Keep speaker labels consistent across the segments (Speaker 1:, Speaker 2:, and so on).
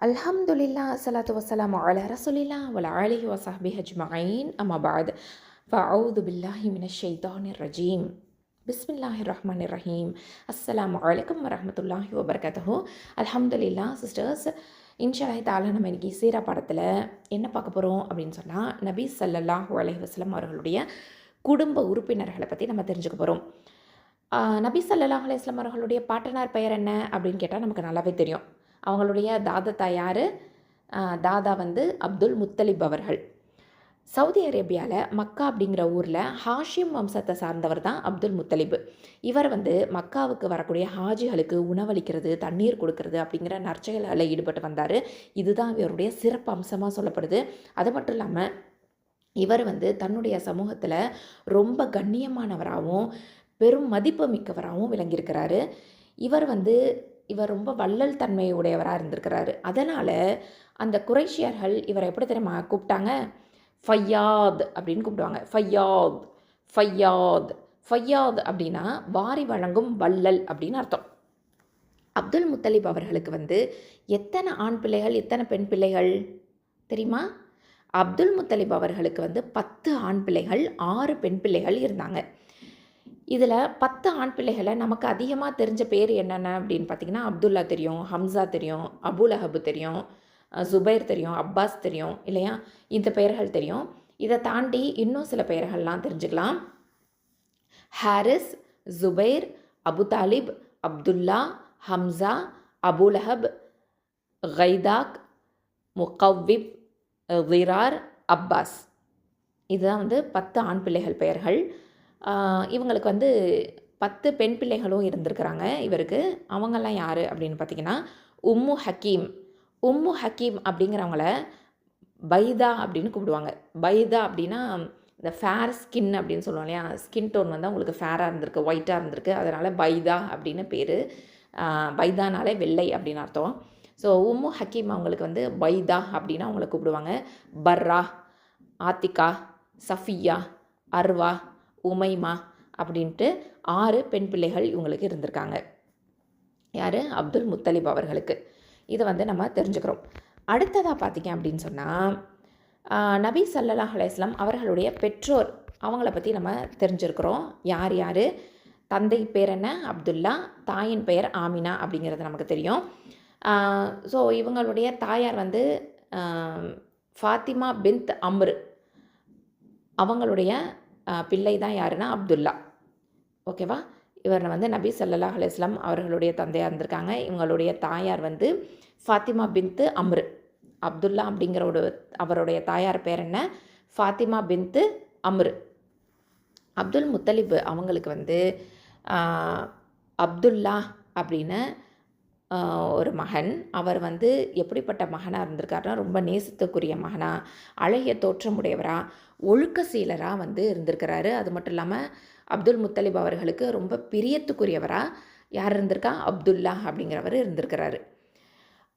Speaker 1: அல்ஹம்துலில்லாஹ் அஸ்ஸலாத்து வஸ்ஸலாமு அலா ரசூலில்லாஹ் வல ஆலிஹி வஸஹ்பிஹி அஜ்மஈன் அம்மா பஅத் ஃபஅஊது பில்லாஹி மினஷ் ஷைத்தானிர் ரஜீம் பிஸ்மில்லாஹிர் ரஹ்மானிர் ரஹீம் அஸ்ஸலாமு அலைக்கும் வரஹ்மத்துல்லாஹி வபரகாத்துஹு. அல்ஹம்துலில்லாஹ் சிஸ்டர்ஸ், இன்ஷா அல்லாஹ் தஆலா நம்ம இன்னைக்கு சீரா பாடத்தில் என்ன பார்க்க போகிறோம் அப்படின்னு சொன்னால், நபி ஸல்லல்லாஹு அலைஹி வஸல்லம் அவர்களுடைய குடும்ப உறுப்பினர்களை பற்றி நம்ம தெரிஞ்சுக்க போகிறோம். நபி ஸல்லல்லாஹு அலைஹி வஸல்லம் அவர்களுடைய பாட்டனார் பெயர் என்ன அப்படின்னு கேட்டால் நமக்கு நல்லாவே தெரியும். அவங்களுடைய தாதா யார்? தாதா வந்து அப்துல் முத்தலிப் அவர்கள். சவுதி அரேபியாவில் மக்கா அப்படிங்கிற ஊரில் ஹாஷிம் வம்சத்தை சார்ந்தவர் தான் அப்துல் முத்தலிப். இவர் வந்து மக்காவுக்கு வரக்கூடிய ஹாஜிகளுக்கு உணவளிக்கிறது, தண்ணீர் கொடுக்கறது அப்படிங்கிற நற்செயல்களில் ஈடுபட்டு வந்தார். இதுதான் இவருடைய சிறப்பு அம்சமாக சொல்லப்படுது. அது மட்டும் இல்லாமல் இவர் வந்து தன்னுடைய சமூகத்தில் ரொம்ப கண்ணியமானவராகவும் பெரும் மதிப்பு மிக்கவராகவும் விளங்கியிருக்கிறாரு. இவர் ரொம்ப வள்ளல் தன்மை உடையவராக இருந்திருக்கிறாரு. அதனால் அந்த குறைஷியர்கள் இவரை எப்படி தெரியுமா கூப்பிட்டாங்க? ஃபையாத் அப்படின்னு கூப்பிடுவாங்க. ஃபையாத் ஃபையாத் ஃபையாத் அப்படின்னா வாரி வழங்கும் வள்ளல் அப்படின்னு அர்த்தம். அப்துல் முத்தலிப் அவர்களுக்கு வந்து எத்தனை ஆண் பிள்ளைகள், எத்தனை பெண் பிள்ளைகள் தெரியுமா? அப்துல் முத்தலிப் அவர்களுக்கு வந்து 10 ஆண் பிள்ளைகள், 6 பெண் பிள்ளைகள் இருந்தாங்க. இதில் 10 ஆண் பிள்ளைகளை நமக்கு அதிகமாக தெரிஞ்ச பேர் என்னென்ன அப்படின்னு பார்த்திங்கன்னா, அப்துல்லா தெரியும், ஹம்சா தெரியும், அபுலஹப் தெரியும், ஜுபைர் தெரியும், அப்பாஸ் தெரியும் இல்லையா? இந்த பெயர்கள் தெரியும். இதை தாண்டி இன்னும் சில பெயர்கள்லாம் தெரிஞ்சுக்கலாம். ஹாரிஸ், ஜுபைர், அபு தாலிப், அப்துல்லா, ஹம்சா, அபுலஹப், கைதாக், முகவ்விப், விரார், அப்பாஸ். இதுதான் வந்து 10 ஆண் பிள்ளைகள் பெயர்கள். இவங்களுக்கு வந்து 10 பெண் பிள்ளைகளும் இருந்திருக்கிறாங்க இவருக்கு. அவங்கெல்லாம் யார் அப்படின்னு பார்த்திங்கன்னா, உம்மு ஹக்கீம். உம்மு ஹக்கீம் அப்படிங்கிறவங்கள பைதா அப்படின்னு கூப்பிடுவாங்க. பைதா அப்படின்னா இந்த ஃபேர் ஸ்கின் அப்படின்னு சொல்லுவோம் இல்லையா? ஸ்கின் டோன் வந்து அவங்களுக்கு ஃபேராக இருந்திருக்கு, ஒயிட்டாக இருந்திருக்கு. அதனால் பைதா அப்படின்னு பேர். பைதானாலே வெள்ளை அப்படின்னு அர்த்தம். ஸோ உம்மு ஹக்கீம் அவங்களுக்கு வந்து பைதா அப்படின்னு அவங்கள கூப்பிடுவாங்க. பர்ரா, ஆத்திகா, சஃபியா, அர்வா, உமைமா அப்படின்ட்டு 6 பெண் பிள்ளைகள் இவங்களுக்கு இருந்திருக்காங்க. யார்? அப்துல் முத்தலிப் அவர்களுக்கு. இதை வந்து நம்ம தெரிஞ்சுக்கிறோம். அடுத்ததாக பார்த்திங்க அப்படின்னு சொன்னால், நபி ஸல்லல்லாஹு அலைஹி வஸல்லம் அவர்களுடைய பெற்றோர், அவங்கள பற்றி நம்ம தெரிஞ்சிருக்கிறோம். யார் யார்? தந்தை பேர் என்ன? அப்துல்லா. தாயின் பெயர் ஆமினா அப்படிங்கிறது நமக்கு தெரியும். ஸோ இவங்களுடைய தாயார் வந்து ஃபாத்திமா பின்த் அம்ர். அவங்களுடைய பிள்ளை தான் யாருன்னா அப்துல்லா. ஓகேவா? இவர் வந்து நபி ஸல்லல்லாஹு அலைஹி வஸல்லம் அவர்களுடைய தந்தையாக இருந்திருக்காங்க. இவங்களுடைய தாயார் வந்து ஃபாத்திமா பின்த் அம்ர். அப்துல்லா அப்படிங்கிற அவருடைய தாயார் பேர் என்ன? ஃபாத்திமா பின்த் அம்ர். அப்துல் முத்தலிப் அவங்களுக்கு வந்து அப்துல்லா அப்படின்னு ஒரு மகன். அவர் வந்து எப்படிப்பட்ட மகனாக இருந்திருக்காருன்னா, ரொம்ப நேசத்துக்குரிய மகனாக, அழகிய தோற்றமுடையவராக, ஒழுக்க சீலராக வந்து இருந்திருக்கிறாரு. அது மட்டும் இல்லாமல் அப்துல் முத்தலிப் அவர்களுக்கு ரொம்ப பிரியத்துக்குரியவராக யார் இருந்திருக்கா? அப்துல்லா அப்படிங்கிறவர் இருந்திருக்கிறாரு.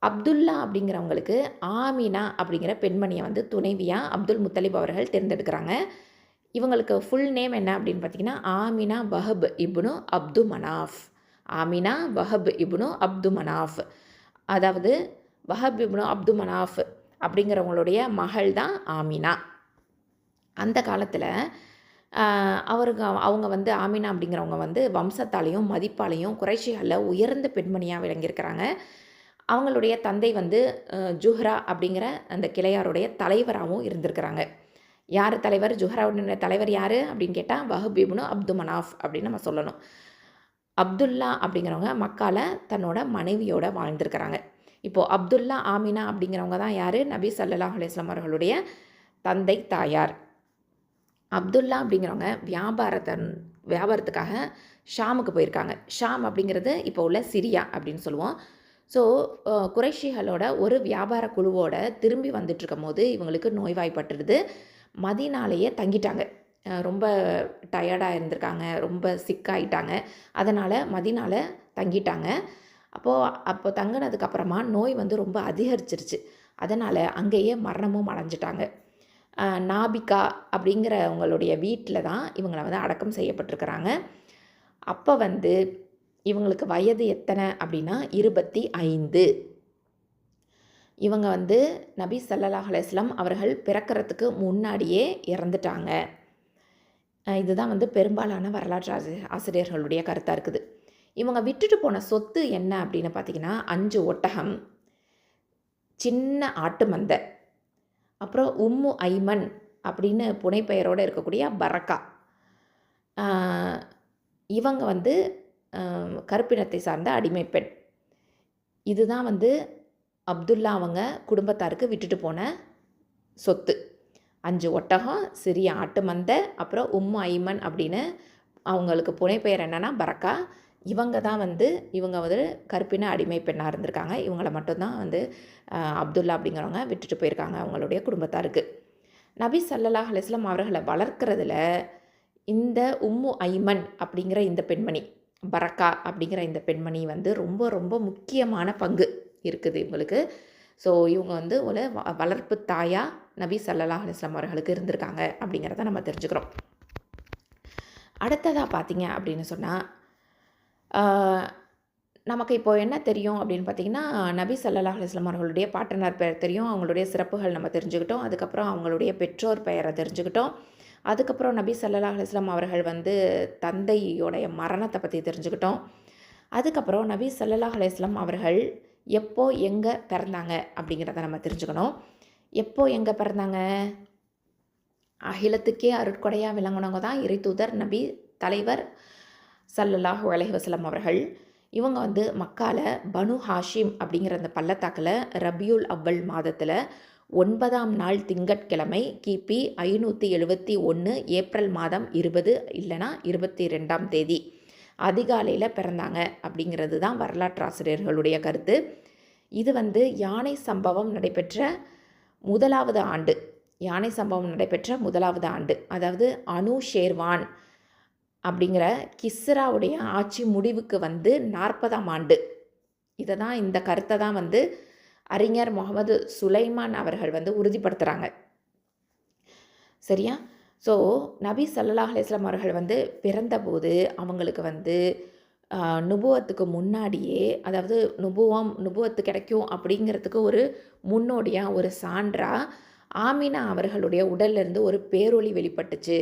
Speaker 1: அப்துல்லா அப்படிங்கிறவங்களுக்கு ஆமினா அப்படிங்கிற பெண்மணியை வந்து துணைவியாக அப்துல் முத்தலிப் அவர்கள் தேர்ந்தெடுக்கிறாங்க. இவங்களுக்கு ஃபுல் நேம் என்ன அப்படின்னு பார்த்திங்கன்னா, ஆமினா வஹப் இப்னு அப்து மனாஃப். ஆமினா வஹப் இப்னு அப்து மனாஃப். அதாவது வஹப் இப்னு அப்து மனாஃப் அப்படிங்கிறவங்களுடைய மகள் தான் ஆமினா. அந்த காலத்தில் அவங்க வந்து ஆமினா அப்படிங்கிறவங்க வந்து வம்சத்தாலையும் மதிப்பாலையும் குறைஷிகளில் உயர்ந்த பெண்மணியாக விளங்கியிருக்கிறாங்க. அவங்களுடைய தந்தை வந்து ஜுஹ்ரா அப்படிங்கிற அந்த கிளையாருடைய தலைவராகவும் இருந்திருக்கிறாங்க. யார் தலைவர்? ஜுஹ்ராவுடைய தலைவர் யார் அப்படின்னு கேட்டால் வஹப் இப்னு அப்து மனாஃப் அப்படின்னு நம்ம சொல்லணும். அப்துல்லா அப்படிங்கிறவங்க மக்கால தன்னோட மனைவியோட வாழ்ந்திருக்கிறாங்க. இப்போது அப்துல்லா ஆமினா அப்படிங்கிறவங்க தான் யார்? நபி ஸல்லல்லாஹு அலைஹி வஸல்லம் அவர்களுடைய தந்தை தாயார். அப்துல்லா அப்படிங்கிறவங்க வியாபாரத்துக்காக ஷாமுக்கு போயிருக்காங்க. ஷாம் அப்படிங்கிறது இப்போ உள்ள சிரியா அப்படின்னு சொல்லுவோம். ஸோ குறைஷிகளோட ஒரு வியாபார குழுவோட திரும்பி வந்துட்டுருக்கும் போது இவங்களுக்கு நோய்வாய்ப்பட்டுருது. மதீனாலேயே தங்கிட்டாங்க. ரொம்ப டயர்டாக இருந்திருக்காங்க, ரொம்ப சிக்காயிட்டாங்க. அதனால் மதீனாவில் தங்கிட்டாங்க. அப்போ தங்கினதுக்கப்புறமா நோய் வந்து ரொம்ப அதிகரிச்சிருச்சு. அதனால் அங்கேயே மரணமும் அடைஞ்சிட்டாங்க. நாபிகா அப்படிங்கிறவங்களுடைய வீட்டில் தான் இவங்களை வந்து அடக்கம் செய்யப்பட்டிருக்கிறாங்க. அப்போ வந்து இவங்களுக்கு வயது எத்தனை அப்படின்னா 25. இவங்க வந்து நபி ஸல்லல்லாஹு அலைஹி வஸல்லம் அவர்கள் பிறக்கிறதுக்கு முன்னாடியே இறந்துட்டாங்க. இதுதான் வந்து பெரும்பாலான வரலாற்று ஆசிரியர்களுடைய கருத்தாக இருக்குது. இவங்க விட்டுட்டு போன சொத்து என்ன அப்படின்னு பார்த்தீங்கன்னா 5 ஒட்டகம், சின்ன ஆட்டு மந்தை, அப்புறம் உம்மு ஐமன் அப்படின்னு புனைப்பெயரோடு இருக்கக்கூடிய பரக்கா. இவங்க வந்து கருப்பினத்தை சார்ந்த அடிமை பெண். இதுதான் வந்து அப்துல்லா அவங்க குடும்பத்தாருக்கு விட்டுட்டு போன சொத்து. 5 ஒட்டகம், சிறிய ஆட்டு மந்தை, அப்புறம் உம்மு ஐமன் அப்படின்னு அவங்களுக்கு புனைப்பெயர் என்னென்னா பரக்கா. இவங்க வந்து கருப்பின அடிமை பெண்ணாக இருந்திருக்காங்க. இவங்கள மட்டும்தான் வந்து அப்துல்லா அப்படிங்கிறவங்க விட்டுட்டு போயிருக்காங்க அவங்களுடைய குடும்பத்தாருக்கு. நபி ஸல்லல்லாஹு அலைஹி வஸல்லம் அவர்களை வளர்க்குறதுல இந்த உம்மு ஐமன் அப்படிங்கிற இந்த பெண்மணி, பரக்கா அப்படிங்கிற இந்த பெண்மணி வந்து ரொம்ப ரொம்ப முக்கியமான பங்கு இருக்குது இவங்களுக்கு. ஸோ இவங்க வந்து ஒரு வளர்ப்பு தாயாக நபி ஸல்லல்லாஹு அலைஹி வஸல்லம் அவர்களுக்கு இருந்திருக்காங்க அப்படிங்கிறத நம்ம தெரிஞ்சுக்கிறோம். அடுத்ததாக பார்த்தீங்க அப்படின்னு சொன்னால், நமக்கு இப்போது என்ன தெரியும் அப்படின்னு பார்த்திங்கன்னா, நபி ஸல்லல்லாஹு அலைஹி வஸல்லம் அவர்களுடைய பாட்டனார் பெயர் தெரியும், அவங்களுடைய சிறப்புகள் நம்ம தெரிஞ்சுக்கிட்டோம். அதுக்கப்புறம் அவங்களுடைய பெற்றோர் பெயரை தெரிஞ்சுக்கிட்டோம். அதுக்கப்புறம் நபி ஸல்லல்லாஹு அலைஹி வஸல்லம் அவர்கள் வந்து தந்தையோடைய மரணத்தை பற்றி தெரிஞ்சுக்கிட்டோம். அதுக்கப்புறம் நபி ஸல்லல்லாஹு அலைஹி வஸல்லம் அவர்கள் எப்போ எங்கே பிறந்தாங்க அப்படிங்கிறத நம்ம தெரிஞ்சுக்கணும். எப்போ எங்கே பிறந்தாங்க? அகிலத்துக்கே அருட்கொடையாக விளங்கினவங்க தான் இறைத்தூதர் நபி தலைவர் ஸல்லல்லாஹு அலைஹி வஸல்லம் அவர்கள். இவங்க வந்து மக்கால பனு ஹாஷிம் அப்படிங்கிற அந்த பள்ளத்தாக்கில் ரபியுல் அவ்வல் மாதத்தில் 9ஆம் நாள் திங்கட்கிழமை கிபி 571 ஏப்ரல் மாதம் 20 இல்லைனா 22ஆம் தேதி அதிகாலையில் பிறந்தாங்க அப்படிங்கிறது தான் வரலாற்று ஆசிரியர்களுடைய கருத்து. இது வந்து யானை சம்பவம் நடைபெற்ற முதலாவது ஆண்டு, அதாவது அனுஷேர்வான் அப்படிங்கிற கிஸ்ராவுடைய ஆட்சி முடிவுக்கு வந்து 40ஆம் ஆண்டு. இந்த கருத்தை தான் வந்து அறிஞர் முகமது சுலைமான் அவர்கள் வந்து உறுதிப்படுத்துகிறாங்க. சரியா? ஸோ நபி ஸல்லல்லாஹு அலைஹி வஸல்லம் அவர்கள் வந்து பிறந்தபோது அவங்களுக்கு வந்து நுபுவத்துக்கு முன்னாடியே, அதாவது நுபுவத்து கிடைக்கும் அப்படிங்கிறதுக்கு ஒரு முன்னோடியாக, ஒரு சான்றாக ஆமினா அவர்களுடைய உடல்லிருந்து ஒரு பேரொளி வெளிப்பட்டுச்சு,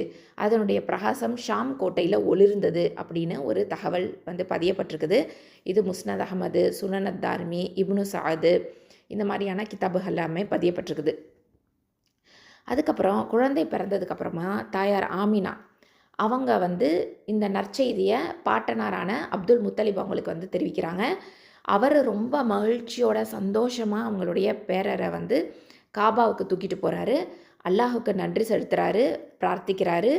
Speaker 1: அதனுடைய பிரகாசம் ஷாம் கோட்டையில் ஒளிர்ந்தது அப்படின்னு ஒரு தகவல் வந்து பதியப்பட்டிருக்குது. இது முஸ்னத் அஹமது, சுனனத் தாரிமி, இப்னு சாது இந்த மாதிரியான கிதாபுகள் எல்லாமே பதியப்பட்டிருக்குது. அதுக்கப்புறம் குழந்தை பிறந்ததுக்கப்புறமா தாயார் ஆமினா அவங்க வந்து இந்த நற்செய்தியை பாட்டனாரான அப்துல் முத்தலிப் அவங்களுக்கு வந்து தெரிவிக்கிறாங்க. அவர் ரொம்ப மகிழ்ச்சியோட சந்தோஷமாக அவங்களுடைய பேரரை வந்து காபாவுக்கு தூக்கிட்டு போகிறாரு, அல்லாஹுக்கு நன்றி செலுத்துகிறாரு, பிரார்த்திக்கிறாரு.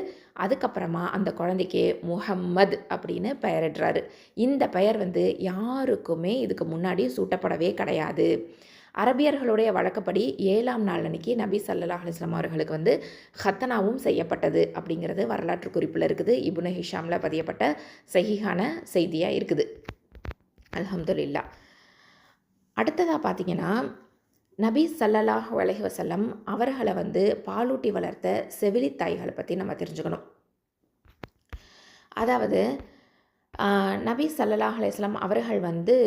Speaker 1: அதுக்கப்புறமா அந்த குழந்தைக்கு முஹம்மது அப்படின்னு பெயரிடுறாரு. இந்த பெயர் வந்து யாருக்குமே இதுக்கு முன்னாடி சூட்டப்படவே கிடையாது. அரபியர்களுடைய வழக்கப்படி 7ஆம் நாள் அன்னைக்கு நபி ஸல்லல்லாஹு அலைஹி வஸல்லம் அவர்களுக்கு வந்து ஹத்தனாவும் செய்யப்பட்டது அப்படிங்கிறது வரலாற்று குறிப்பில் இருக்குது. இப்னு ஹிஷாமில் பதியப்பட்ட சஹீஹான செய்தியாக இருக்குது. அல்ஹம்துலில்லாஹ். அடுத்ததாக பார்த்தீங்கன்னா, நபி ஸல்லல்லாஹு அலைஹி வஸல்லம் அவர்களை வந்து பாலூட்டி வளர்த்த செவிலித்தாய்களை பற்றி நம்ம தெரிஞ்சுக்கணும். அதாவது நபி ஸல்லல்லாஹு அலைஹி வஸல்லம் அவர்கள் வந்து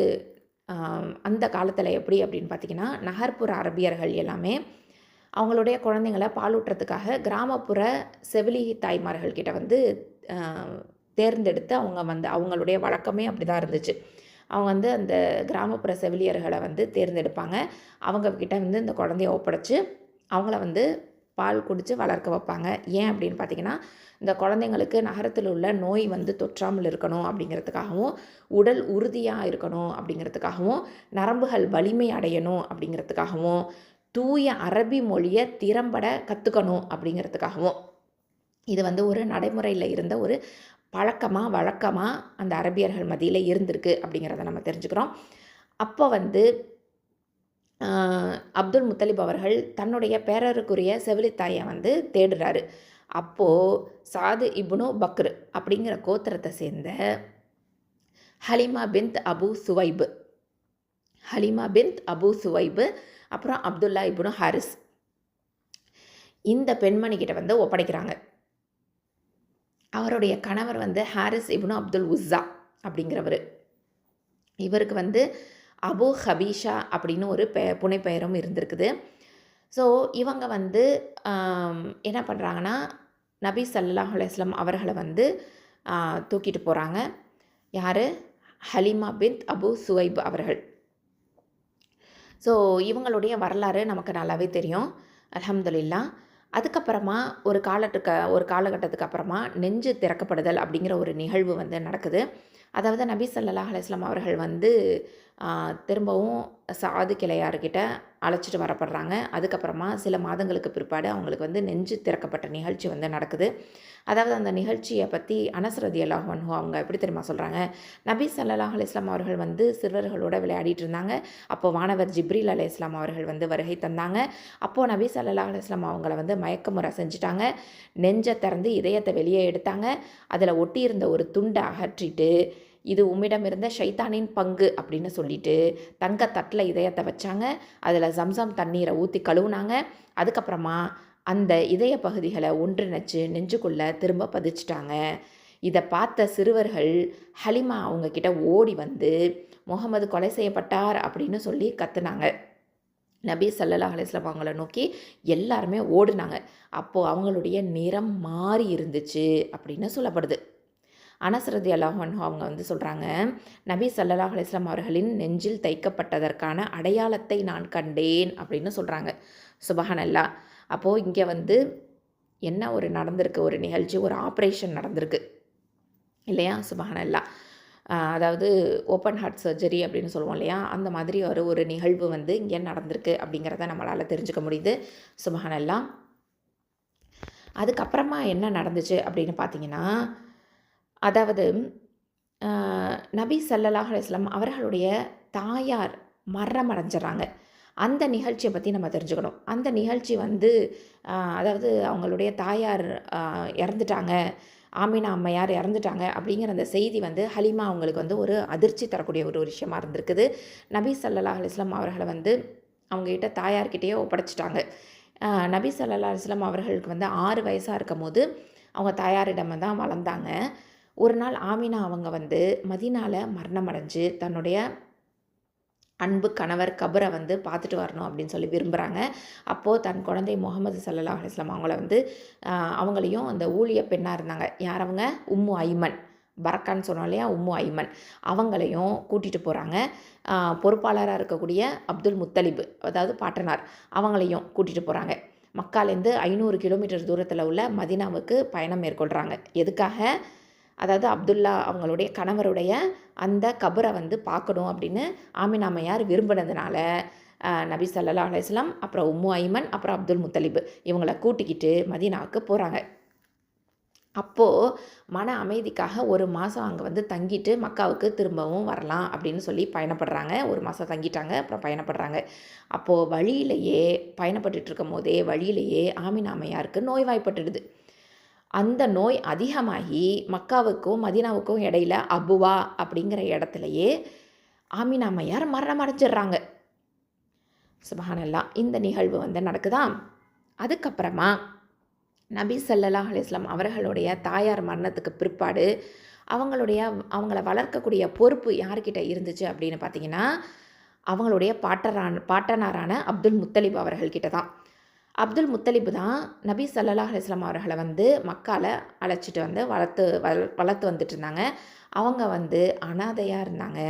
Speaker 1: அந்த காலத்தில் எப்படி அப்படின்னு பார்த்திங்கன்னா, நகர்ப்புற அரபியர்கள் எல்லாமே அவங்களுடைய குழந்தைங்களை பாலூட்டுறதுக்காக கிராமப்புற செவிலி தாய்மார்கள்கிட்ட வந்து தேர்ந்தெடுத்து அவங்களுடைய வழக்கமே அப்படி தான் இருந்துச்சு. அவங்க வந்து அந்த கிராமப்புற செவிலியர்களை வந்து தேர்ந்தெடுப்பாங்க. அவங்கக்கிட்ட வந்து இந்த குழந்தைய ஒப்படைச்சி அவங்கள வந்து பால் குடித்து வளர்க்க வைப்பாங்க. ஏன் அப்படின்னு பார்த்திங்கன்னா, இந்த குழந்தைங்களுக்கு நகரத்தில் உள்ள நோய் வந்து தொற்றாமல் இருக்கணும் அப்படிங்கிறதுக்காகவும், உடல் உறுதியாக இருக்கணும் அப்படிங்கிறதுக்காகவும், நரம்புகள் வலிமை அடையணும் அப்படிங்கிறதுக்காகவும், தூய அரபி மொழியை திறம்பட கற்றுக்கணும் அப்படிங்கிறதுக்காகவும், இது வந்து ஒரு நடைமுறையில் இருந்த ஒரு வழக்கமாக அந்த அரபியர்கள் மத்தியில் இருந்திருக்கு அப்படிங்கிறத நம்ம தெரிஞ்சுக்கிறோம். அப்போ வந்து அப்துல் முத்தலிப் அவர்கள் தன்னுடைய பேரருக்குரிய செவிலித்தாயை வந்து தேடுறாரு. அப்போது சாது இப்னு பக்ர் அப்படிங்கிற கோத்திரத்தை சேர்ந்த ஹலிமா பின்த் அபு சுவைபு அப்புறம் அப்துல்லா இப்னு ஹாரிஸ் இந்த பெண்மணிக்கிட்ட வந்து ஒப்படைக்கிறாங்க. அவருடைய கணவர் வந்து ஹாரிஸ் இப்னு அப்துல் உஸ்ஸா அப்படிங்கிறவர். இவருக்கு வந்து அபு ஹபீஷா அப்படின்னு ஒரு புனைப்பெயரும் இருந்திருக்குது. ஸோ இவங்க வந்து என்ன பண்ணுறாங்கன்னா, நபி ஸல்லல்லாஹு அலைஹி வஸல்லம் அவர்களை வந்து தூக்கிட்டு போகிறாங்க. யார்? ஹலீமா பின்த் அபு சுவைப் அவர்கள். ஸோ இவங்களுடைய வரலாறு நமக்கு நல்லாவே தெரியும், அல்ஹம்துலில்லாஹ். அதுக்கப்புறமா ஒரு காலகட்டத்துக்கு அப்புறமா நெஞ்சு திறக்கப்படுதல் அப்படிங்கிற ஒரு நிகழ்வு வந்து நடக்குது. அதாவது நபி ஸல்லல்லாஹு அலைஹி வஸல்லம் அவர்கள் வந்து திரும்பவும் சாது கிளையார்கிட்ட அழைச்சிட்டு வரப்படுறாங்க. அதுக்கப்புறமா சில மாதங்களுக்கு பிற்பாடு அவங்களுக்கு வந்து நெஞ்சு திறக்கப்பட்ட நிகழ்ச்சி வந்து நடக்குது. அதாவது அந்த நிகழ்ச்சியை பற்றி அனஸ் ரலியல்லாஹு அன்ஹு அவங்க எப்படி தெரியுமா சொல்கிறாங்க, நபி ஸல்லல்லாஹு அலைஹி வஸல்லம் அவர்கள் வந்து சிறுவர்களோட விளையாடிட்டு இருந்தாங்க. அப்போது வானவர் ஜிப்ரீல் அலைஹிஸ்ஸலாம் அவர்கள் வந்து வருகை தந்தாங்க. அப்போது நபி ஸல்லல்லாஹு அலைஹி வஸல்லம் அவங்கள வந்து மயக்கமுறை செஞ்சுட்டாங்க. நெஞ்சை திறந்து இதயத்தை வெளியே எடுத்தாங்க. அதில் ஒட்டியிருந்த ஒரு துண்டை அகற்றிட்டு, இது உம்மிடம் இருந்த ஷைத்தானின் பங்கு அப்படின்னு சொல்லிட்டு தங்க தட்டில் இதயத்தை வச்சாங்க. அதில் ஜம்சம் தண்ணீரை ஊற்றி கழுவுனாங்க. அதுக்கப்புறமா அந்த இதய பகுதிகளை ஒன்றிணைச்சு நெஞ்சுக்குள்ளே திரும்ப பதிச்சிட்டாங்க. இதை பார்த்த சிறுவர்கள் ஹலிமா அவங்கக்கிட்ட ஓடி வந்து முகமது கொலை செய்யப்பட்டார் அப்படின்னு சொல்லி கத்துனாங்க. நபி ஸல்லல்லாஹு அலைஹி வஸல்லம் அவங்கள நோக்கி எல்லாருமே ஓடுனாங்க. அப்போது அவங்களுடைய நிறம் மாறி இருந்துச்சு அப்படின்னு சொல்லப்படுது. அனஸ் ரலியல்லாஹு அன்ஹு அவங்க வந்து சொல்கிறாங்க, நபி ஸல்லல்லாஹு அலைஹி வஸல்லம் அவர்களின் நெஞ்சில் தைக்கப்பட்டதற்கான அடையாளத்தை நான் கண்டேன் அப்படின்னு சொல்கிறாங்க. சுபஹானல்லாஹ். அப்போது இங்கே வந்து என்ன ஒரு நடந்திருக்கு, ஒரு நிகழ்ச்சி, ஒரு ஆப்ரேஷன் நடந்திருக்கு இல்லையா? சுபஹானல்லாஹ். அதாவது ஓப்பன் ஹார்ட் சர்ஜரி அப்படின்னு சொல்லுவோம் இல்லையா? அந்த மாதிரி ஒரு நிகழ்வு வந்து இங்கே நடந்திருக்கு அப்படிங்கிறத நம்மளால் தெரிஞ்சுக்க முடியுது. சுபஹானல்லாஹ். அதுக்கப்புறமா என்ன நடந்துச்சு அப்படின்னு பார்த்தீங்கன்னா, அதாவது நபி ஸல்லல்லாஹு அலைஹி வஸல்லம் அவர்களுடைய தாயார் மரணம் அடைஞ்சிடறாங்க. அந்த நிகழ்ச்சியை பற்றி நம்ம தெரிஞ்சுக்கணும். அந்த நிகழ்ச்சி வந்து அதாவது அவங்களுடைய தாயார் இறந்துட்டாங்க, ஆமினா அம்மையார் இறந்துட்டாங்க அப்படிங்கிற அந்த செய்தி வந்து ஹலீமா அவங்களுக்கு வந்து ஒரு அதிர்ச்சி தரக்கூடிய ஒரு விஷயமா இருந்திருக்குது. நபி ஸல்லல்லாஹு அலைஹி வஸல்லம் அவர்களை வந்து அவங்ககிட்ட தாயார்கிட்டேயே ஒப்படைச்சிட்டாங்க. நபி ஸல்லல்லாஹு அலைஹி வஸல்லம் அவர்களுக்கு வந்து 6 வயசாக இருக்கும் போது அவங்க தாயாரிடம் தான் வளர்ந்தாங்க. ஒரு நாள் ஆமினா அவங்க வந்து மதீனாவில் மரணம் அடைஞ்சு தன்னுடைய அன்பு கணவர் கபரை வந்து பார்த்துட்டு வரணும் அப்படின்னு சொல்லி விரும்புகிறாங்க. அப்போது தன் குழந்தை முகமது ஸல்லல்லாஹு அலைஹி வஸல்லம் அவங்கள வந்து அவங்களையும் அந்த ஊழிய பெண்ணாக இருந்தாங்க. யார் அவங்க? உம்மு ஐமன், பரக்கான்னு சொன்னோம் இல்லையா? உம்மு ஐமன் அவங்களையும் கூட்டிகிட்டு போகிறாங்க. பொறுப்பாளராக இருக்கக்கூடிய அப்துல் முத்தலிப், அதாவது பாட்டனார், அவங்களையும் கூட்டிகிட்டு போகிறாங்க. மக்காலேருந்து 500 கிலோமீட்டர் தூரத்தில் உள்ள மதீனாவுக்கு பயணம் மேற்கொள்கிறாங்க. எதுக்காக? அதாவது அப்துல்லா அவங்களுடைய கணவருடைய அந்த கபரை வந்து பார்க்கணும் அப்படின்னு ஆமினா அம்மையார் விரும்பினதுனால நபி ஸல்லல்லாஹு அலைஹி வஸல்லம், அப்புறம் உம்மு ஐமன், அப்புறம் அப்துல் முத்தலிப் இவங்களை கூட்டிக்கிட்டு மதீனாவுக்கு போகிறாங்க. அப்போது மன அமைதிக்காக 1 மாதம் அங்கே வந்து தங்கிட்டு மக்காவுக்கு திரும்பவும் வரலாம் அப்படின்னு சொல்லி பயணப்படுறாங்க. 1 மாதம் தங்கிட்டாங்க, அப்புறம் பயணப்படுறாங்க. அப்போது வழியிலேயே பயணப்பட்டுட்டு இருக்கும் போதே வழியிலேயே ஆமினா அம்மையாருக்கு நோய்வாய்ப்பட்டுடுது. அந்த நோய் அதிகமாகி மக்காவுக்கும் மதீனாவுக்கும் இடையில அபுவா அப்படிங்கிற இடத்துலையே ஆமினா அம்மையார் மரணம் அடைஞ்சிடுறாங்க. சுபஹானல்லாஹ். இந்த நிகழ்வு வந்து நடக்குதா. அதுக்கப்புறமா நபி ஸல்லல்லாஹு அலைஹி வஸல்லம் அவர்களுடைய தாயார் மரணத்துக்கு பிற்பாடு அவங்கள வளர்க்கக்கூடிய பொறுப்பு யார்கிட்ட இருந்துச்சு அப்படின்னு பார்த்தீங்கன்னா, அவங்களுடைய பாட்டனாரான அப்துல் முத்தலிப் அவர்கள்கிட்ட தான். அப்துல் முத்தலிப் தான் நபி ஸல்லல்லாஹு அலைஹி வஸல்லம் அவர்களை வந்து மக்கால அழைச்சிட்டு வந்து வளர்த்து வந்துட்டு இருந்தாங்க. அவங்க வந்து அனாதையாக இருந்தாங்க.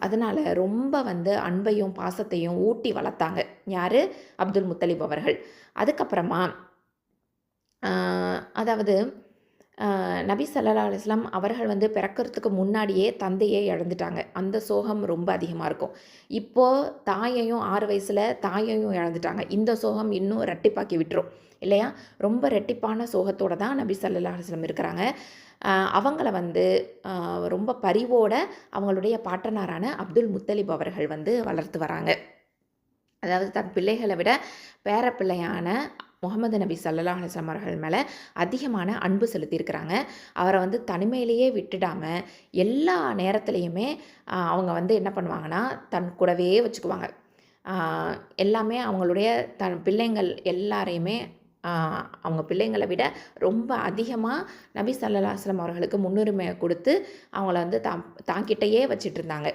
Speaker 1: அதனால் ரொம்ப வந்து அன்பையும் பாசத்தையும் ஊட்டி வளர்த்தாங்க. யார்? அப்துல் முத்தலிப் அவர்கள். அதுக்கப்புறமா அதாவது நபி ஸல்லல்லாஹு அலைஹி வஸல்லம் அவர்கள் வந்து பிறக்கிறதுக்கு முன்னாடியே தந்தையே இழந்துட்டாங்க. அந்த சோகம் ரொம்ப அதிகமாக இருக்கும். இப்போது தாயையும் 6 வயசில் தாயையும் இழந்துட்டாங்க. இந்த சோகம் இன்னும் ரெட்டிப்பாக்கி விட்டுரும் இல்லையா? ரொம்ப ரெட்டிப்பான சோகத்தோடு தான் நபி ஸல்லல்லாஹு அலைஹி வஸல்லம் இருக்கிறாங்க. அவங்கள வந்து ரொம்ப பரிவோட அவங்களுடைய பாட்டனாரான அப்துல் முத்தலிப் அவர்கள் வந்து வளர்த்து வராங்க. அதாவது தன் பிள்ளைகளை விட பேர பிள்ளையான முகமது நபி ஸல்லல்லாஹு அலைஹி வஸல்லம் அவர்கள் மேலே அதிகமான அன்பு செலுத்தியிருக்கிறாங்க. அவரை வந்து தனிமையிலேயே விட்டுடாமல் எல்லா நேரத்துலையுமே அவங்க வந்து என்ன பண்ணுவாங்கன்னா தன் கூடவே வச்சுக்குவாங்க. எல்லாமே அவங்களுடைய தன் பிள்ளைங்கள் எல்லாரையுமே அவங்க பிள்ளைங்களை விட ரொம்ப அதிகமாக நபி ஸல்லல்லாஹு அலைஹி வஸல்லம் அவர்களுக்கு முன்னுரிமை கொடுத்து அவங்கள வந்து தாங்கிட்டேயே வச்சிட்டு இருந்தாங்க.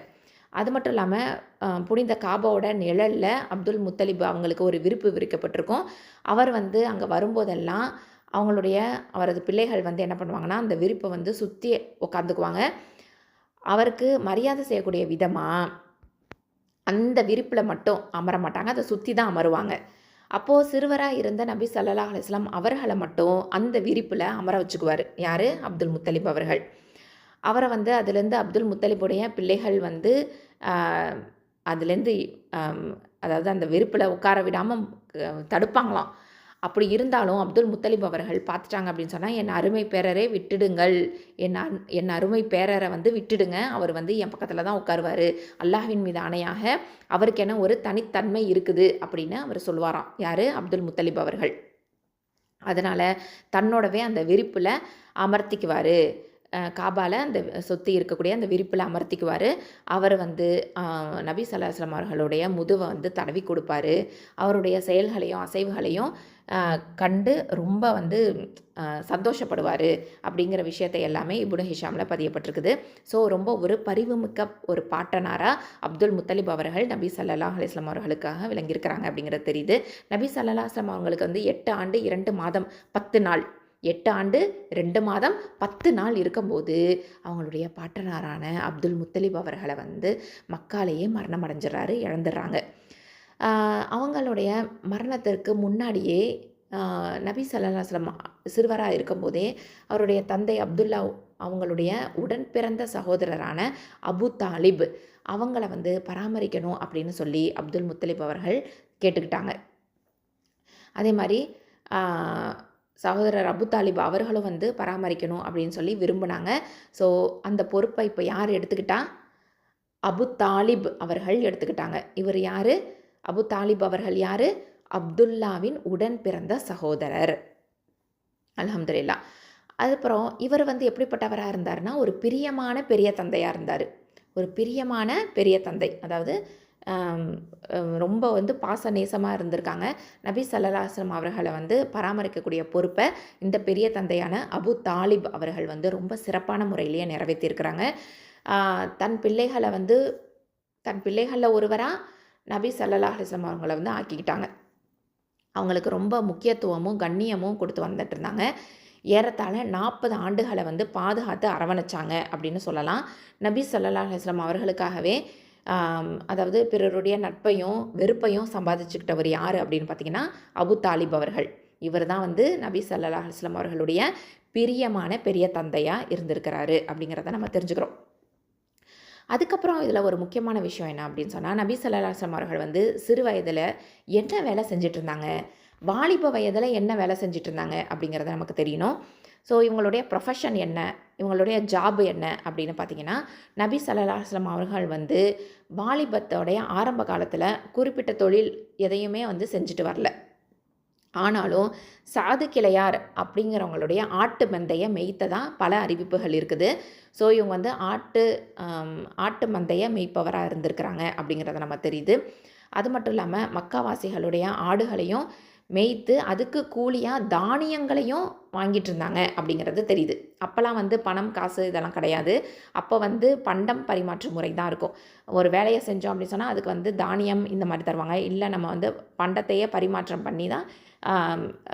Speaker 1: அது மட்டும் இல்லாமல் புனித காபாவோட நிழலில் அப்துல் முத்தலிப் அவங்களுக்கு ஒரு விருப்பு விரிக்கப்பட்டிருக்கும். அவர் வந்து அங்கே வரும்போதெல்லாம் அவரது பிள்ளைகள் வந்து என்ன பண்ணுவாங்கன்னா, அந்த விரிப்பை வந்து சுற்றி உட்காந்துக்குவாங்க. அவருக்கு மரியாதை செய்யக்கூடிய விதமாக அந்த விரிப்பில் மட்டும் அமர மாட்டாங்க, அதை சுற்றி தான் அமருவாங்க. அப்போது சிறுவராக இருந்த நபி ஸல்லல்லாஹு அலைஹி வஸல்லம் அவர்களை மட்டும் அந்த விரிப்பில் அமர வச்சுக்குவார். யார்? அப்துல் முத்தலிப் அவர்கள். அவரை வந்து அதுலேருந்து அப்துல் முத்தலிபுடைய பிள்ளைகள் வந்து அதுலேருந்து அதாவது அந்த விரிப்பில் உட்கார விடாமல் தடுப்பாங்களாம். அப்படி இருந்தாலும் அப்துல் முத்தலிப் அவர்கள் பார்த்துட்டாங்க அப்படின்னு சொன்னால், என் அருமை பேரரை விட்டுடுங்கள், என் அருமை பேரரை வந்து விட்டுடுங்க, அவர் வந்து என் பக்கத்தில் தான் உட்காருவார், அல்லாஹ்வின் மீது ஆணையாக அவருக்கென ஒரு தனித்தன்மை இருக்குது அப்படின்னு அவர் சொல்லுவாராம். யார்? அப்துல் முத்தலிப் அவர்கள். அதனால் தன்னோடவே அந்த விரிப்பில் அமர்த்திக்குவார். காபால அந்த சுற்றி இருக்கக்கூடிய அந்த விரிப்பில் அமர்த்திக்குவார். அவர் வந்து நபி ஸல்லல்லாஹு அலைஹி வஸல்லம் அவர்களுடைய முதுவை வந்து தடவி கொடுப்பாரு. அவருடைய செயல்களையும் அசைவுகளையும் கண்டு ரொம்ப வந்து சந்தோஷப்படுவார் அப்படிங்கிற விஷயத்தை எல்லாமே இப்னு ஹிஷாமில் பதியப்பட்டிருக்குது. ஸோ ரொம்ப ஒரு பரிவுமிக்க ஒரு பாட்டனாராக அப்துல் முத்தலிப் அவர்கள் நபி ஸல்லல்லாஹு அலைஹி வஸல்லம் அவர்களுக்காக விளங்கியிருக்கிறாங்க அப்படிங்கிறது தெரியுது. நபி ஸல்லல்லாஹு அலைஹி வஸல்லம் அவங்களுக்கு வந்து 8 ஆண்டு 2 மாதம் 10 நாள் 8 ஆண்டு 2 மாதம் 10 நாள் இருக்கும்போது அவங்களுடைய பாட்டனாரான அப்துல் முத்தலிப் அவர்களை வந்து மக்காலேயே மரணம் அடைஞ்சிடறாரு, இழந்துடுறாங்க. அவங்களுடைய மரணத்திற்கு முன்னாடியே நபி ஸல்லல்லாஹு அலைஹி வஸல்லம் சிறுவராக இருக்கும்போதே அவருடைய தந்தை அப்துல்லா அவங்களுடைய உடன் பிறந்த சகோதரரான அபு தாலிப் அவங்கள வந்து பராமரிக்கணும் அப்படின்னு சொல்லி அப்துல் முத்தலிப் அவர்கள் கேட்டுக்கிட்டாங்க. அதே மாதிரி சகோதரர் அபு தாலிப் அவர்களும் வந்து பராமரிக்கணும் அப்படின்னு சொல்லி விரும்பினாங்க. ஸோ அந்த பொறுப்பை இப்போ யார் எடுத்துக்கிட்டா? அபு தாலிப் அவர்கள் எடுத்துக்கிட்டாங்க. இவர் யார்? அபு தாலிப் அவர்கள் யார்? அப்துல்லாவின் உடன் பிறந்த சகோதரர். அல்ஹம்துலில்லாஹ். அதுக்கப்புறம் இவர் வந்து எப்படிப்பட்டவராக இருந்தார்னா, ஒரு பிரியமான பெரிய தந்தையாக இருந்தார். ஒரு பிரியமான பெரிய தந்தை, அதாவது ரொம்ப வந்து பாச நேசமாக இருந்திருக்காங்க. நபி ஸல்லல்லாஹு அலைஹி வஸல்லம் அவர்களை வந்து பராமரிக்கக்கூடிய பொறுப்பை இந்த பெரிய தந்தையான அபு தாலிப் அவர்கள் வந்து ரொம்ப சிறப்பான முறையிலேயே நிறைவேற்றியிருக்கிறாங்க. தன் பிள்ளைகளில் ஒருவராக நபி ஸல்லல்லாஹு அலைஹி வஸல்லம் அவங்கள வந்து ஆக்கிக்கிட்டாங்க. அவங்களுக்கு ரொம்ப முக்கியத்துவமும் கண்ணியமும் கொடுத்து வந்துட்டு இருந்தாங்க. ஏறத்தாழ 40 ஆண்டுகளை வந்து பாதுகாத்து அரவணைச்சாங்க அப்படின்னு சொல்லலாம். நபி ஸல்லல்லாஹு அலைஹி வஸல்லம் அவர்களுக்காகவே அதாவது பிறருடைய நட்பையும் வெறுப்பையும் சம்பாதிச்சுக்கிட்டவர் யார் அப்படின்னு பார்த்தீங்கன்னா, அபு தாலிப் அவர்கள். இவர் தான் வந்து நபி ஸல்லல்லாஹு அலைஹி வஸல்லம் அவர்களுடைய பிரியமான பெரிய தந்தையாக இருந்திருக்கிறாரு அப்படிங்கிறத நம்ம தெரிஞ்சுக்கிறோம். அதுக்கப்புறம் இதில் ஒரு முக்கியமான விஷயம் என்ன அப்படின்னு சொன்னால், நபி ஸல்லல்லாஹு அலைஹி வஸல்லம் அவர்கள் வந்து சிறு வயதில் என்ன வேலை செஞ்சுட்டு இருந்தாங்க, வாலிப வயதில் என்ன வேலை செஞ்சுட்டு இருந்தாங்க அப்படிங்கிறத நமக்கு தெரியணும். ஸோ இவங்களுடைய ப்ரொஃபஷன் என்ன, இவங்களுடைய ஜாப் என்ன அப்படின்னு பார்த்தீங்கன்னா, நபி ஸல்லல்லாஹு அலைஹி வஸல்லம் அவர்கள் வந்து வாலிபத்தோடைய ஆரம்ப காலத்தில் குறிப்பிட்ட தொழில் எதையுமே வந்து செஞ்சுட்டு வரல. ஆனாலும் சாது கிளையார் அப்படிங்கிறவங்களுடைய ஆட்டு மந்தையை மேய்த்ததாக பல அறிவிப்புகள் இருக்குது. ஸோ இவங்க வந்து ஆட்டு மந்தையை மேய்ப்பவராக இருந்திருக்கிறாங்க அப்படிங்கிறத நம்ம தெரியுது. அது மட்டும் இல்லாமல் மக்காவாசிகளுடைய ஆடுகளையும் மேய்த்து அதுக்கு கூலியாக தானியங்களையும் வாங்கிட்டு இருந்தாங்க அப்படிங்கிறது தெரியுது. அப்போல்லாம் வந்து பணம் காசு இதெல்லாம் கிடையாது. அப்போ வந்து பண்டம் பரிமாற்று முறை தான் இருக்கும். ஒரு வேலையை செஞ்சோம் அப்படின்னு சொன்னால் அதுக்கு வந்து தானியம் இந்த மாதிரி தருவாங்க. இல்லை நம்ம வந்து பண்டத்தையே பரிமாற்றம் பண்ணி தான்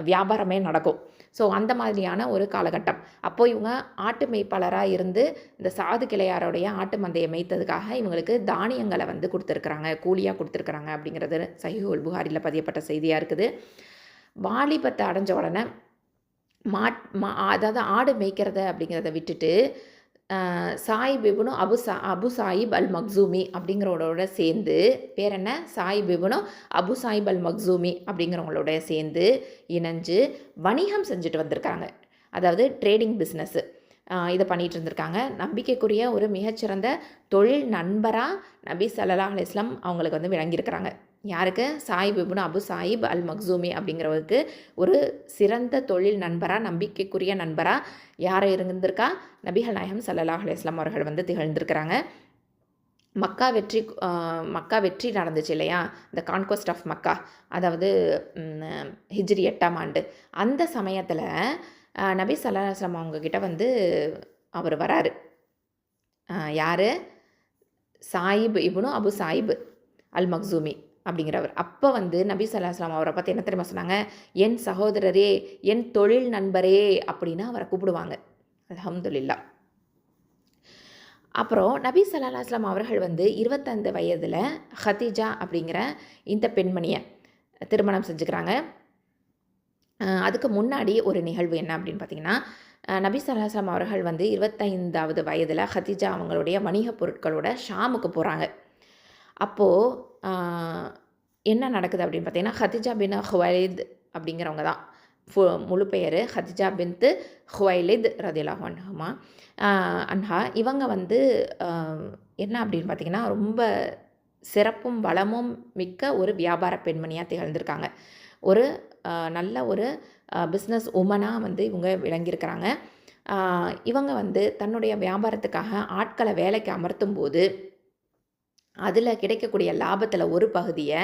Speaker 1: வியாபாரமே நடக்கும். ஸோ அந்த மாதிரியான ஒரு காலகட்டம். அப்போது இவங்க ஆட்டு மேய்ப்பாளராக இருந்து இந்த சாது கிளையாரோடைய ஆட்டு மந்தையை மேய்த்ததுக்காக இவங்களுக்கு தானியங்களை வந்து கொடுத்துருக்குறாங்க, கூலியாக கொடுத்துருக்குறாங்க அப்படிங்கிறது சஹீஹுல் புகாரியில் பதியப்பட்ட செய்தியாக இருக்குது. வாலிபத்தை அடைஞ்ச உடனே அதாவது ஆடு மேய்க்கிறத அப்படிங்கிறத விட்டுட்டு சாயிப் இப்னு அபு சாயிப் அல் மக்சூமி அப்படிங்கிறவங்களோட சேர்ந்து, பேர் என்ன? சாயிப் இப்னு அபு சாயிப் அல் மக்சூமி அப்படிங்கிறவங்களோட சேர்ந்து இணைஞ்சு வணிகம் செஞ்சுட்டு வந்திருக்காங்க. அதாவது ட்ரேடிங் பிஸ்னஸ்ஸு இதை பண்ணிகிட்டு இருந்திருக்காங்க. நம்பிக்கைக்குரிய ஒரு மிகச்சிறந்த தொழில் நண்பராக நபி ஸல்லல்லாஹு அலைஹி வஸல்லம் அவங்களுக்கு வந்து விளங்கியிருக்கிறாங்க. யாருக்கு? சாயிப் இப்னு அபு சாயிப் அல் மக்சூமி அப்படிங்கிறவருக்கு ஒரு சிறந்த தொழில் நண்பராக, நம்பிக்கைக்குரிய நண்பராக யாரை இருந்திருக்கா? நபிகள் நாயகம் ஸல்லல்லாஹு அலைஹி வஸல்லம் அவர்கள் வந்து திகழ்ந்திருக்கிறாங்க. மக்கா வெற்றி நடந்துச்சு இல்லையா? இந்த கான்குவஸ்ட் ஆஃப் மக்கா, அதாவது ஹிஜ்ரி 8ஆம் ஆண்டு. அந்த சமயத்தில் நபி ஸல்லல்லாஹு அலைஹி வஸல்லம் அவங்கக்கிட்ட வந்து அவர் வராரு. யார்? சாயிப் இப்னு அபு சாயிப் அல் மக்சூமி அப்படிங்கிறவர். அப்போ வந்து நபி ஸல்லல்லாஹு அலைஹி வஸல்லம் அவரை பற்றி என்ன தெரியுமா சொன்னாங்க? என் சகோதரரே, என் தொழில் நண்பரே அப்படின்னு அவரை கூப்பிடுவாங்க. அல்ஹம்துலில்லாஹ். அப்புறம் நபி ஸல்லல்லாஹு அலைஹி வஸல்லம் அவர்கள் வந்து 25 வயதில் ஹதீஜா அப்படிங்கிற இந்த பெண்மணியை திருமணம் செஞ்சுக்கிறாங்க. அதுக்கு முன்னாடி ஒரு நிகழ்வு என்ன அப்படின்னு பார்த்தீங்கன்னா, நபி ஸல்லல்லாஹு அலைஹி வஸல்லம் அவர்கள் வந்து 25வது வயதில் ஹதீஜா அவங்களுடைய வணிகப் பொருட்களோட ஷாமுக்கு போகிறாங்க. அப்போது என்ன நடக்குது அப்படின்னு பார்த்தீங்கன்னா, ஹதீஜா பின் ஹுவைலித் அப்படிங்கிறவங்க தான். முழு பெயர் ஹதீஜா பின்த் ஹுவைலித் ரலியல்லாஹு அன்ஹா. இவங்க வந்து என்ன அப்படின்னு பார்த்தீங்கன்னா, ரொம்ப சிறப்பும் வளமும் மிக்க ஒரு வியாபார பெண்மணியாக திகழ்ந்திருக்காங்க. ஒரு நல்ல ஒரு பிஸ்னஸ் உமனாக வந்து இவங்க விளங்கியிருக்கிறாங்க. இவங்க வந்து தன்னுடைய வியாபாரத்துக்காக ஆட்களை வேலைக்கு அமர்த்தும் போது அதில் கிடைக்கக்கூடிய லாபத்தில் ஒரு பகுதியை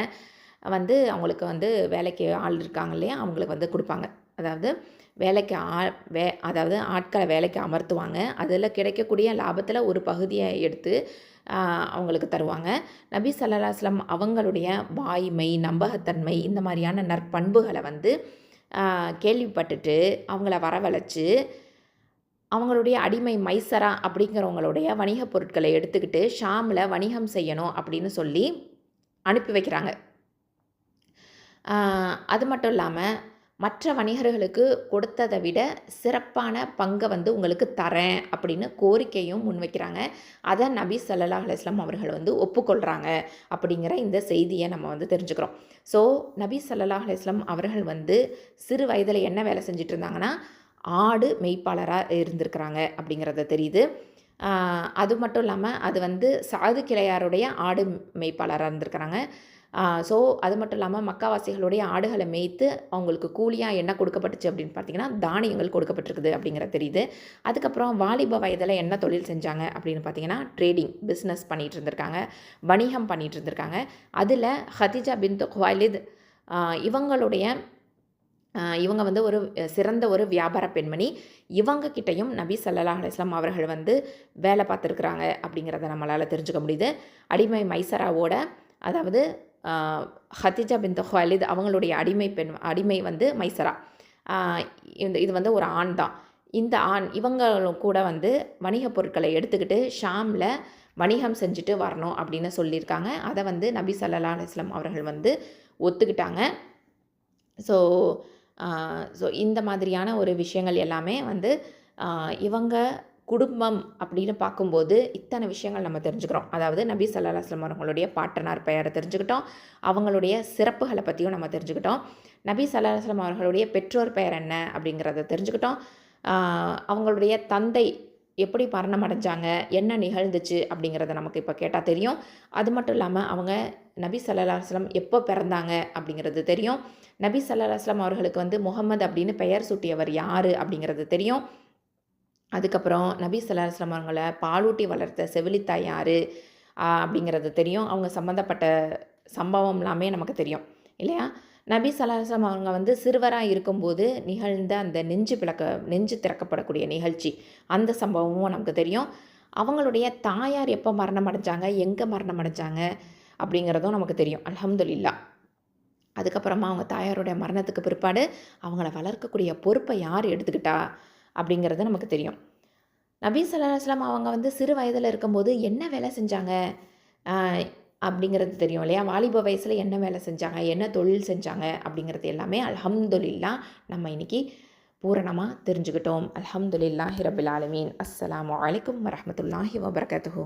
Speaker 1: வந்து அவங்களுக்கு வந்து வேலைக்கு ஆள் இருக்காங்க இல்லையா, அவங்களுக்கு வந்து கொடுப்பாங்க. அதாவது வேலைக்கு அதாவது ஆட்களை வேலைக்கு அமர்த்துவாங்க. அதில் கிடைக்கக்கூடிய லாபத்தில் ஒரு பகுதியை எடுத்து அவங்களுக்கு தருவாங்க. நபி ஸல்லல்லாஹு அலைஹி வஸல்லம் அவங்களுடைய வாய்மை, நம்பகத்தன்மை இந்த மாதிரியான நற்பண்புகளை வந்து கேள்விப்பட்டுட்டு அவங்கள வரவழைச்சு அவங்களுடைய அடிமை மைசரா அப்படிங்கிறவங்களுடைய வணிகப் பொருட்களை எடுத்துக்கிட்டு ஷாமில் வணிகம் செய்யணும் அப்படின்னு சொல்லி அனுப்பி வைக்கிறாங்க. அது மட்டும் இல்லாமல் மற்ற வணிகர்களுக்கு கொடுத்ததை விட சிறப்பான பங்கை வந்து உங்களுக்கு தரேன் அப்படின்னு கோரிக்கையும் முன்வைக்கிறாங்க. அதை நபி ஸல்லல்லாஹு அலைஹி வஸல்லம் அவர்கள் வந்து ஒப்புக்கொள்கிறாங்க அப்படிங்கிற இந்த செய்தியை நம்ம வந்து தெரிஞ்சுக்கிறோம். ஸோ நபி ஸல்லல்லாஹு அலைஹி வஸல்லம் அவர்கள் வந்து சிறு வயதில் என்ன வேலை செஞ்சுட்டு இருந்தாங்கன்னா, ஆடு மெய்ப்பாளராக இருந்திருக்கிறாங்க அப்படிங்கிறத தெரியுது. அது மட்டும் இல்லாமல் அது வந்து சாது கிளையாருடைய ஆடு மெய்ப்பாளராக இருந்திருக்கிறாங்க. ஸோ அது மட்டும் இல்லாமல் மக்காவாசிகளுடைய ஆடுகளை மேய்த்து அவங்களுக்கு கூலியாக என்ன கொடுக்கப்பட்டுச்சு அப்படின்னு பார்த்தீங்கன்னா, தானியங்கள் கொடுக்கப்பட்டிருக்குது அப்படிங்கிறது தெரியுது. அதுக்கப்புறம் வாலிப வயதில் என்ன தொழில் செஞ்சாங்க அப்படின்னு பார்த்தீங்கன்னா, ட்ரேடிங் பிஸ்னஸ் பண்ணிகிட்டு இருந்திருக்காங்க, வணிகம் பண்ணிகிட்டு இருந்திருக்காங்க. அதில் ஹதீஜா பின்த் ஹுவைலித் இவங்க வந்து ஒரு சிறந்த ஒரு வியாபார பெண்மணி. இவங்க கிட்டையும் நபி ஸல்லல்லாஹு அலைஹி வஸல்லம் அவர்கள் வந்து வேலை பார்த்துருக்குறாங்க அப்படிங்கிறத நம்மளால் தெரிஞ்சுக்க முடியுது. அடிமை மைசராவோட, அதாவது ஹதீஜா பின்த் ஹுவைலித் அவங்களுடைய அடிமை வந்து மைசரா. இது வந்து ஒரு ஆண் தான். இந்த ஆண் இவங்களும் கூட வந்து வணிகப் பொருட்களை எடுத்துக்கிட்டு ஷாமில் வணிகம் செஞ்சுட்டு வரணும் அப்படின்னு சொல்லியிருக்காங்க. அதை வந்து நபி ஸல்லல்லாஹு அலைஹி வஸல்லம் அவர்கள் வந்து ஒத்துக்கிட்டாங்க. ஸோ இந்த மாதிரியான ஒரு விஷயங்கள் எல்லாமே வந்து இவங்க குடும்பம் அப்படின்னு பார்க்கும்போது இத்தனை விஷயங்கள் நம்ம தெரிஞ்சுக்கிறோம். அதாவது நபி ஸல்லல்லாஹு அலைஹி வஸல்லம் அவர்களுடைய பாட்டனார் பெயரை தெரிஞ்சுக்கிட்டோம், அவங்களுடைய சிறப்புகளை பற்றியும் நம்ம தெரிஞ்சுக்கிட்டோம். நபி ஸல்லல்லாஹு அலைஹி வஸல்லம் அவர்களுடைய பெற்றோர் பெயர் என்ன அப்படிங்கிறத தெரிஞ்சுக்கிட்டோம். அவங்களுடைய தந்தை எப்படி மரணம் அடைஞ்சாங்க, என்ன நிகழ்ந்துச்சு அப்படிங்கிறத நமக்கு இப்போ கேட்டால் தெரியும். அது மட்டும் இல்லாமல் அவங்க நபி ஸல்லல்லாஹு அலைஹி வஸல்லம் எப்போ பிறந்தாங்க அப்படிங்கிறது தெரியும். நபி ஸல்லல்லாஹு அலைஹி வஸல்லம் அவர்களுக்கு வந்து முகமது அப்படின்னு பெயர் சூட்டியவர் யார் அப்படிங்கிறது தெரியும். அதுக்கப்புறம் நபி ஸல்லல்லாஹு அலைஹி வஸல்லம் அவங்கள பாலூட்டி வளர்த்த செவிலித்தாய் யார் அப்படிங்கிறது தெரியும். அவங்க சம்மந்தப்பட்ட சம்பவம் எல்லாமே நமக்கு தெரியும் இல்லையா. நபி ஸல்லல்லாஹு அலைஹி வஸல்லம் அவங்க வந்து சிறுவராக இருக்கும்போது நிகழ்ந்த அந்த நெஞ்சு திறக்கப்படக்கூடிய நிகழ்ச்சி, அந்த சம்பவமும் நமக்கு தெரியும். அவங்களுடைய தாயார் எப்போ மரணம் அடைஞ்சாங்க, எங்கே மரணம் அடைஞ்சாங்க அப்படிங்கிறதும் நமக்கு தெரியும். அல்ஹம்துலில்லாஹ். அதுக்கப்புறமா அவங்க தாயாருடைய மரணத்துக்கு பிற்பாடு அவங்கள வளர்க்கக்கூடிய பொறுப்பை யார் எடுத்துக்கிட்டா அப்படிங்கிறது நமக்கு தெரியும். நபி ஸல்லல்லாஹு அலைஹி வஸல்லம் அவங்க வந்து சிறு வயதில் இருக்கும்போது என்ன வேலை செஞ்சாங்க அப்படிங்கிறது தெரியும் இல்லையா. வாலிப வயசில் என்ன வேலை செஞ்சாங்க, என்ன தொழில் செஞ்சாங்க அப்படிங்கிறது எல்லாமே அல்ஹம்துலில்லாஹ் நம்ம இன்றைக்கி பூரணமாக தெரிஞ்சுக்கிட்டோம். அல்ஹம்துலில்லாஹி ரப்பில் ஆலமீன். அஸ்ஸலாமு அலைக்கும் வரஹ்மத்துல்லாஹி வபரகாத்துஹு.